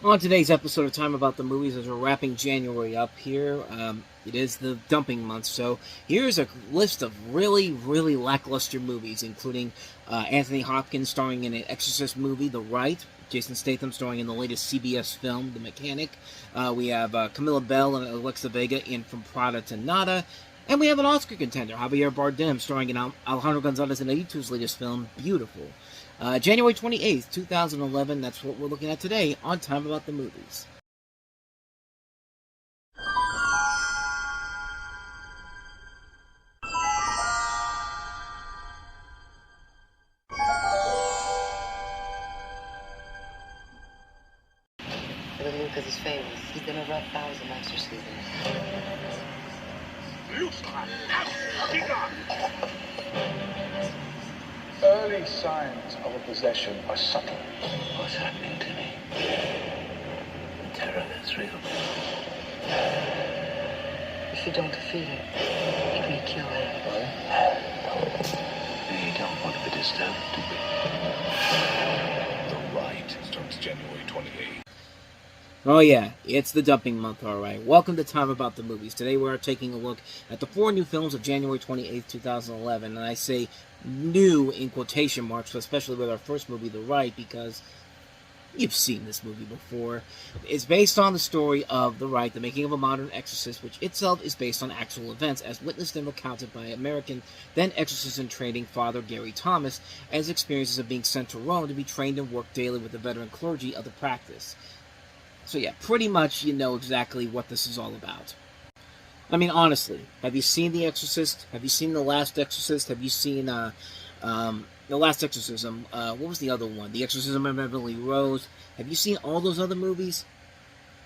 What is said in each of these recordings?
On today's episode of Time About the Movies, as we're wrapping January up here, it is the dumping month, so here's a list of really lackluster movies, including Anthony Hopkins starring in an Exorcist movie, The Rite, Jason Statham starring in the latest CBS film, The Mechanic, we have Camilla Bell and Alexa Vega in From Prada to Nada, and we have an Oscar contender, Javier Bardem, starring in Alejandro González Iñárritu's latest film, Biutiful. January 28th, 2011, that's what we're looking at today on Time About the Movies. Lucas is famous. He's been a rough 1,000 exorcisms. Early signs of a possession are subtle. What's happening to me? The terror is real. If you don't defeat it, it may kill him. We don't want to be disturbed, do we? The Rite starts January 28th. Oh yeah, it's the dumping month, alright. Welcome to Time About the Movies. Today we are taking a look at the 4 new films of January 28th, 2011. And I say new in quotation marks, especially with our first movie, The Rite, because you've seen this movie before. It's based on the story of The Rite, the making of a modern exorcist, which itself is based on actual events, as witnessed and recounted by American then exorcist in training Father Gary Thomas, and his experiences of being sent to Rome to be trained and work daily with the veteran clergy of the practice. So yeah, pretty much you know exactly what this is all about. I mean, honestly, have you seen The Exorcist? Have you seen The Last Exorcist? Have you seen The Last Exorcism? What was the other one? The Exorcism of Emily Rose. Have you seen all those other movies?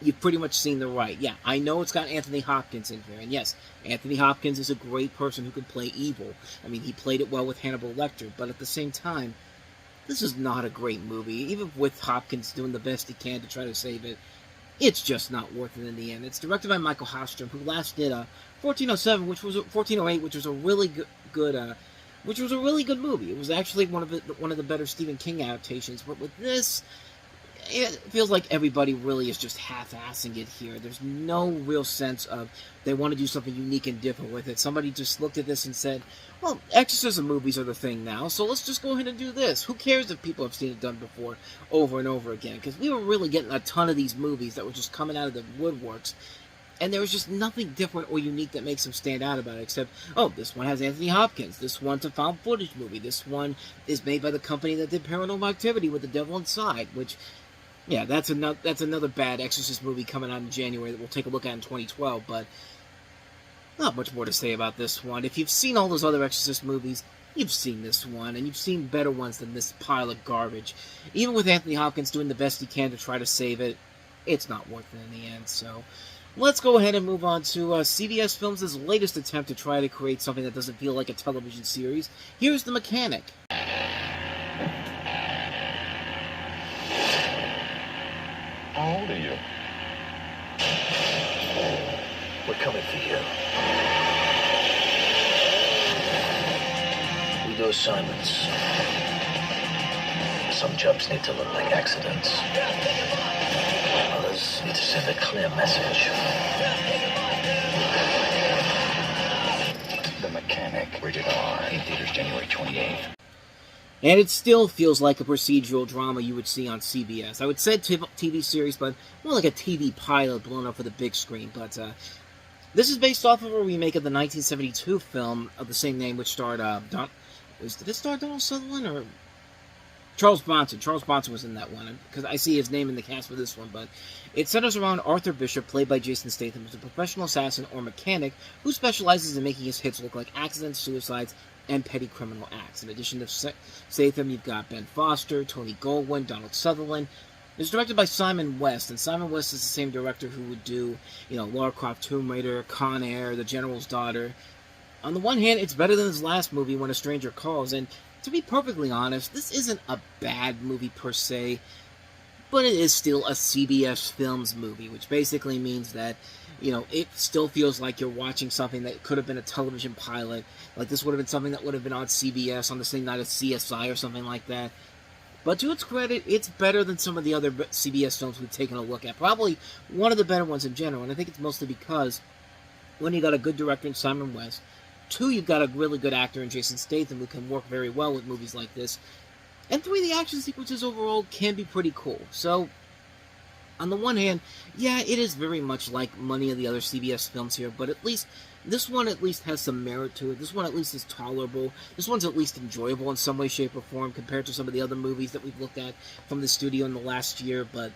You've pretty much seen The Rite. Yeah, I know it's got Anthony Hopkins in here, and yes, Anthony Hopkins is a great person who can play evil. I mean, he played it well with Hannibal Lecter, but at the same time, this is not a great movie. Even with Hopkins doing the best he can to try to save it, it's just not worth it in the end. It's directed by Michael Hastrom, who last did 1407, which was 1408, which was a really good movie. It was actually one of the better Stephen King adaptations. But with this, it feels like everybody really is just half-assing it here. There's no real sense of they want to do something unique and different with it. Somebody just looked at this and said, well, exorcism movies are the thing now, so let's just go ahead and do this. Who cares if people have seen it done before over and over again? Because we were really getting a ton of these movies that were just coming out of the woodworks, and there was just nothing different or unique that makes them stand out about it, except, oh, this one has Anthony Hopkins, this one's a found footage movie, this one is made by the company that did Paranormal Activity with the Devil Inside, which, yeah, that's another bad Exorcist movie coming out in January that we'll take a look at in 2012, but not much more to say about this one. If you've seen all those other Exorcist movies, you've seen this one, and you've seen better ones than this pile of garbage. Even with Anthony Hopkins doing the best he can to try to save it, it's not worth it in the end, so let's go ahead and move on to CBS Films' latest attempt to try to create something that doesn't feel like a television series. Here's The Mechanic. How old are you? We're coming for you. We do assignments. Some jobs need to look like accidents. Others need to send a clear message. The Mechanic, rated R, in theaters January 28th. And it still feels like a procedural drama you would see on CBS. I would say TV series, but more like a TV pilot blown up for the big screen. But this is based off of a remake of the 1972 film of the same name, which starred did it star Donald Sutherland or Charles Bronson? Charles Bronson was in that one, because I see his name in the cast for this one. But it centers around Arthur Bishop, played by Jason Statham, who's a professional assassin or mechanic who specializes in making his hits look like accidents, suicides, and petty criminal acts. In addition to Statham, you've got Ben Foster, Tony Goldwyn, Donald Sutherland. It's directed by Simon West, and Simon West is the same director who would do, Lara Croft Tomb Raider, Con Air, The General's Daughter. On the one hand, it's better than his last movie, When a Stranger Calls, and to be perfectly honest, this isn't a bad movie per se, but it is still a CBS Films movie, which basically means that, it still feels like you're watching something that could have been a television pilot. Like this would have been something that would have been on CBS on the same night as CSI or something like that. But to its credit, it's better than some of the other CBS films we've taken a look at. Probably one of the better ones in general, and I think it's mostly because when you got a good director in Simon West, 2, you've got a really good actor in Jason Statham who can work very well with movies like this, and 3, the action sequences overall can be pretty cool. So, on the one hand, yeah, it is very much like many of the other CBS films here, but at least this one at least has some merit to it. This one at least is tolerable. This one's at least enjoyable in some way, shape, or form compared to some of the other movies that we've looked at from the studio in the last year, but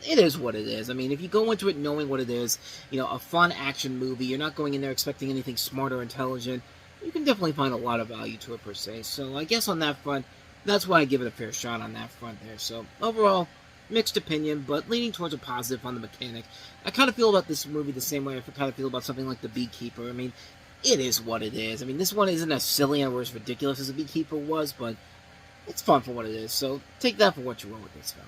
it is what it is. I mean, if you go into it knowing what it is, a fun action movie, you're not going in there expecting anything smart or intelligent, you can definitely find a lot of value to it per se. So I guess on that front, that's why I give it a fair shot on that front there. So overall, mixed opinion, but leaning towards a positive on the mechanic. I kind of feel about this movie the same way I kind of feel about something like The Beekeeper. I mean, it is what it is. I mean, this one isn't as silly or as ridiculous as The Beekeeper was, but it's fun for what it is. So take that for what you will with this film.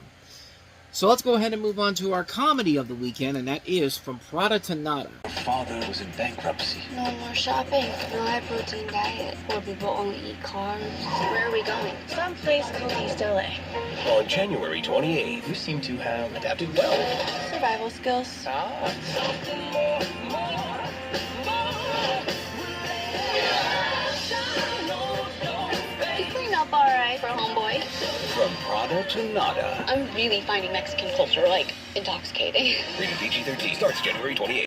So let's go ahead and move on to our comedy of the weekend, and that is From Prada to Nada. Her father was in bankruptcy. No more shopping. No high-protein diet. Poor people only eat carbs. Where are we going? Someplace called East LA. On January 28th, you seem to have adapted well. Survival skills. You clean up all right for a homeboy. From Prada to Nada. I'm really finding Mexican culture, intoxicating. Rated PG-13 starts January 28th.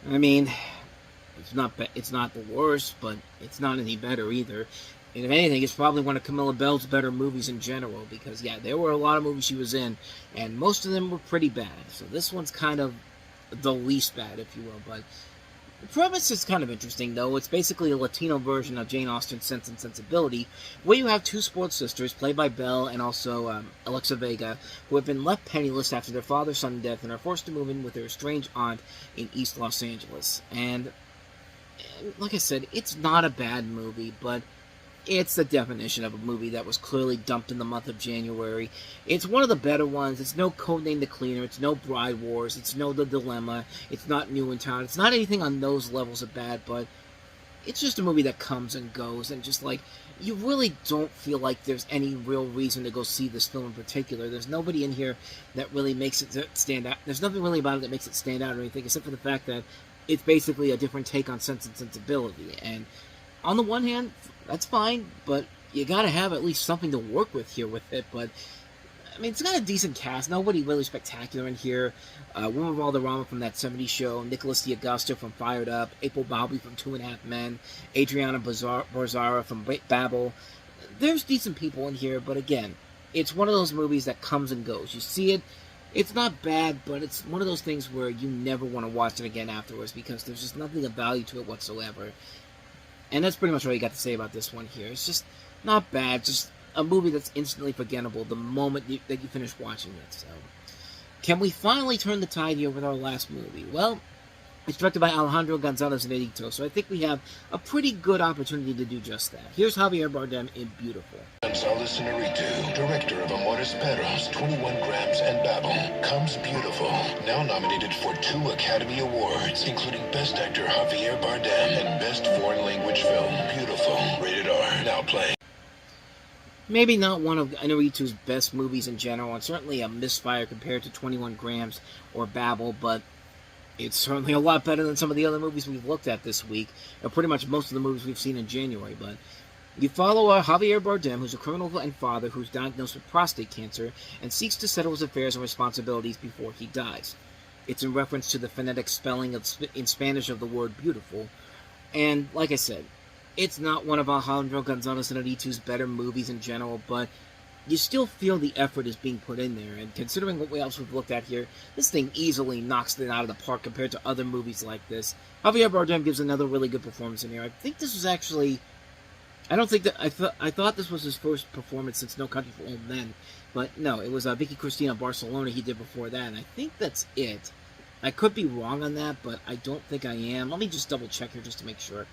I mean, it's not the worst, but it's not any better either. And if anything, it's probably one of Camilla Bell's better movies in general, because, yeah, there were a lot of movies she was in, and most of them were pretty bad. So this one's kind of the least bad, if you will, but the premise is kind of interesting, though. It's basically a Latino version of Jane Austen's Sense and Sensibility, where you have 2 sports sisters, played by Belle and also Alexa Vega, who have been left penniless after their father's sudden death and are forced to move in with their estranged aunt in East Los Angeles. And, like I said, it's not a bad movie, but it's the definition of a movie that was clearly dumped in the month of January. It's one of the better ones. It's no Codename The Cleaner. It's no Bride Wars. It's no The Dilemma. It's not New in Town. It's not anything on those levels of bad, but it's just a movie that comes and goes, and just you really don't feel like there's any real reason to go see this film in particular. There's nobody in here that really makes it stand out. There's nothing really about it that makes it stand out or anything, except for the fact that it's basically a different take on Sense and Sensibility. And on the one hand, that's fine, but you gotta have at least something to work with here with it. But I mean, it's got a decent cast. Nobody really spectacular in here. Wilmer Valderrama from That 70s Show, Nicholas D'Agosto from Fired Up, April Bowlby from 2.5 Men, Adriana Barzara from Babel. There's decent people in here, but again, it's one of those movies that comes and goes. You see it, it's not bad, but it's one of those things where you never want to watch it again afterwards because there's just nothing of value to it whatsoever. And that's pretty much all you got to say about this one here. It's just not bad, just a movie that's instantly forgettable the moment that you finish watching it. So, can we finally turn the tide here with our last movie? Well, it's directed by Alejandro González Iñárritu, so I think we have a pretty good opportunity to do just that. Here's Javier Bardem in Biutiful. González Iñárritu, director of Amores Perros, 21 Grams, and Babel, comes Biutiful, now nominated for 2 Academy Awards, including Best Actor Javier Bardem and Best Foreign Language Film, Biutiful, rated R, now playing. Maybe not one of Iñárritu's best movies in general, and certainly a misfire compared to 21 Grams or Babel, but it's certainly a lot better than some of the other movies we've looked at this week, or pretty much most of the movies we've seen in January. But you follow Javier Bardem, who's a criminal and father who's diagnosed with prostate cancer and seeks to settle his affairs and responsibilities before he dies. It's in reference to the phonetic spelling in Spanish of the word beautiful. And like I said, it's not one of Alejandro González Iñárritu's better movies in general, but you still feel the effort is being put in there, and considering what else we've looked at here, this thing easily knocks it out of the park compared to other movies like this. Javier Bardem gives another really good performance in here. I think this was actually, I thought this was his first performance since No Country for Old Men, but no, it was Vicky Cristina Barcelona he did before that, and I think that's it. I could be wrong on that, but I don't think I am. Let me just double check here just to make sure.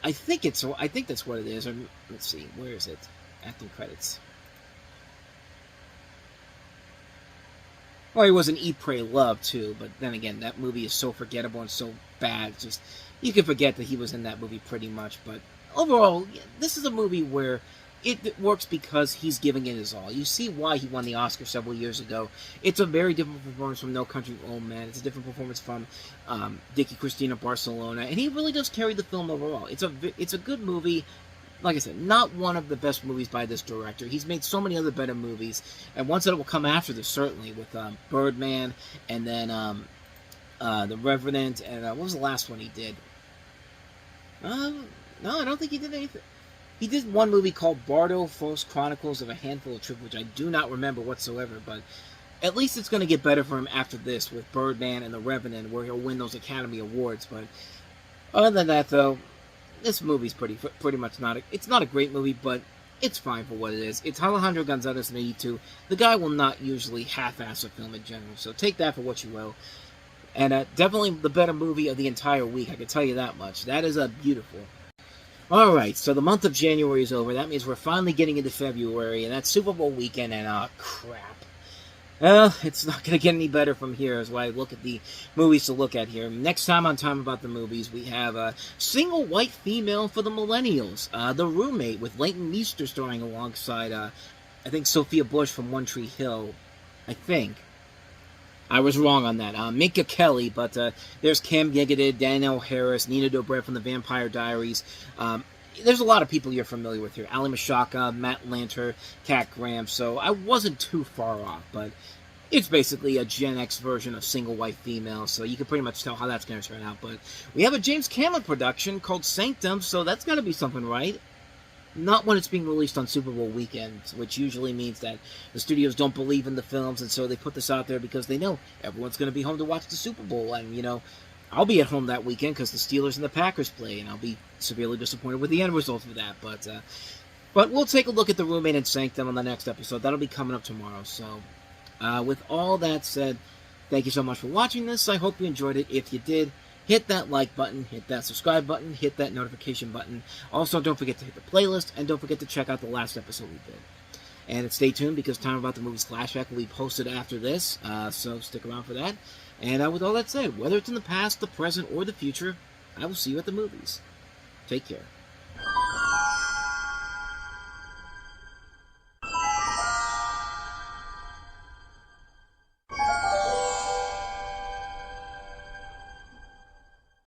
I think that's what it is. Let's see, where is it? Acting credits. Well, he was in Eat, Pray, Love, too, but then again, that movie is so forgettable and so bad, you can forget that he was in that movie pretty much, but overall, this is a movie where it works because he's giving it his all. You see why he won the Oscar several years ago. It's a very different performance from No Country for Old Men. It's a different performance from Dickie Christina Barcelona, and he really does carry the film overall. It's a good movie. Like I said, not one of the best movies by this director. He's made so many other better movies, and ones that will come after this, certainly, with Birdman, and then The Revenant, and what was the last one he did? No, I don't think he did anything. He did one movie called Bardo, False Chronicles of a Handful of Truth, which I do not remember whatsoever, but at least it's going to get better for him after this, with Birdman and The Revenant, where he'll win those Academy Awards. But other than that, though, this movie's pretty much it's not a great movie, but it's fine for what it is. It's Alejandro González Iñárritu. The guy will not usually half-ass a film in general, so take that for what you will. And definitely the better movie of the entire week, I can tell you that much. That is Biutiful. Alright, so the month of January is over. That means we're finally getting into February, and that's Super Bowl weekend, and crap. Well, it's not going to get any better from here as I look at the movies to look at here. Next time on Time About the Movies, we have a single white female for the millennials. The Roommate, with Leighton Meester starring alongside, I think, Sophia Bush from One Tree Hill. I think. I was wrong on that. Minka Kelly, but there's Cam Giggity, Danielle Harris, Nina Dobrev from The Vampire Diaries. There's a lot of people you're familiar with here. Ali Mashaka, Matt Lanter, Kat Graham, so I wasn't too far off, but it's basically a Gen X version of Single White Female, so you can pretty much tell how that's going to turn out. But we have a James Cameron production called Sanctum, so that's got to be something, right? Not when it's being released on Super Bowl weekend, which usually means that the studios don't believe in the films, and so they put this out there because they know everyone's going to be home to watch the Super Bowl. And, you know, I'll be at home that weekend because the Steelers and the Packers play, and I'll be severely disappointed with the end result of that. But we'll take a look at The Roommate and Sanctum on the next episode. That'll be coming up tomorrow. So, with all that said, thank you so much for watching this. I hope you enjoyed it. If you did, hit that like button, hit that subscribe button, hit that notification button. Also, don't forget to hit the playlist, and don't forget to check out the last episode we did. And stay tuned, because Time About the Movies Flashback will be posted after this, so stick around for that. And with all that said, whether it's in the past, the present, or the future, I will see you at the movies. Take care.